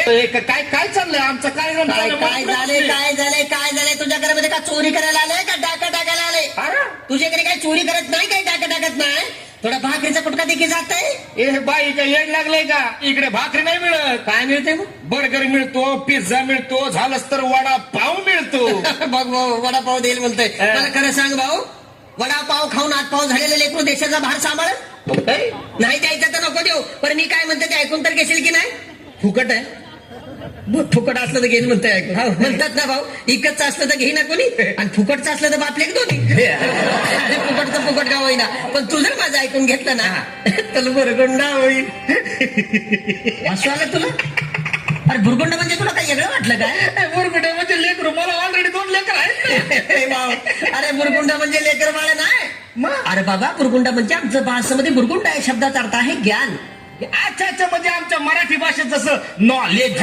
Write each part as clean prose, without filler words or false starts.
काय काय चाललंय आमचं काय काय झालंय तुझ्या घरामध्ये का चोरी करायला आले का डाका टाकायला आले? तुझ्या घरी काही चोरी करत नाही, काही डाका टाकत नाही. थोडा भाकरीचा पुटका देखील जात आहे. ए बाई काय येड लागलंय का? इकडे भाकरी नाही मिळत. काय मिळते मग? बर्गर मिळतो, पिझ्झा मिळतो, झालंच तर वडा पाव मिळतो. बघ भाऊ, वडापाव देईल म्हणतोय. मला खरं सांग भाऊ, वडापाव खाऊन आतपाव झालेले लेकरू देशाचा भार सांभाळ. नाही द्यायचं तर नको देऊ, पण मी काय म्हणते ते ऐकून तर घेशील की नाही? फुकट आहे, फुकट असलं तर घेईन म्हणताय ऐकून. म्हणतात ना भाऊ, इकडचं असलं तर घेई ना कोणी, आणि फुकटचं असलं तर बापले दोन्ही. फुकटचं फुकट का होईना, पण तू जर माझं ऐकून घेतलं ना तर बुरगुंडा होईल. असं आलं तुला? अरे बुरगुंडा म्हणजे तुला काही वेगळं वाटलं काय? बुरगुंडा म्हणजे लेकरू, मला ऑलरेडी 2 लेकर आहे. अरे बुरगुंडा म्हणजे लेकर बाळ नाही. अरे बाबा, बुरगुंडा म्हणजे आमचं भाषेमध्ये बुरगुंडा या शब्दाचा अर्थ आहे ज्ञान. अच्छा अच्छा, म्हणजे आमच्या मराठी भाषेत जसं नॉलेज.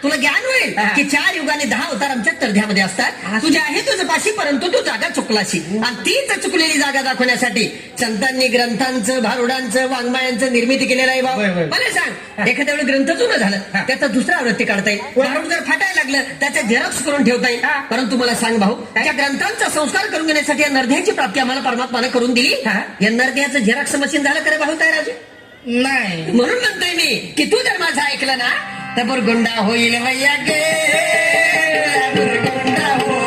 तुला ज्ञान होईल की 4 युगाने 10 अवतार आमच्या तरध्यामध्ये असतात. तुझ्या आहे तुझं पाशी, परंतु तू जागा चुकलाशी, आणि तीच चुकलेली जागा दाखवण्यासाठी संतांनी ग्रंथांचं, भारुडांचं, वाङ्मयांचं निर्मिती केलेलं आहे. बाबा मला सांग, एखाद्या वेळी ग्रंथ जुनं झालं, त्याचा दुसरा आवृत्ती काढता येईल. भारुड जर फाटायला लागलं, त्याचा झेरॉक्स करून ठेवता येईल. परंतु मला सांग भाऊ, त्या ग्रंथांचा संस्कार करून घेण्यासाठी या नरध्याची प्राप्ती आम्हाला परमात्माने करून दिली. या नरध्याचं झेरॉक्स मशीन झालं करे भाऊ तयार राजू? नाही. म्हणून म्हणतोय मी की तू जर माझं ऐकलं ना तर बुरगुंडा होईल भैया गे, बुरगुंडा होईल.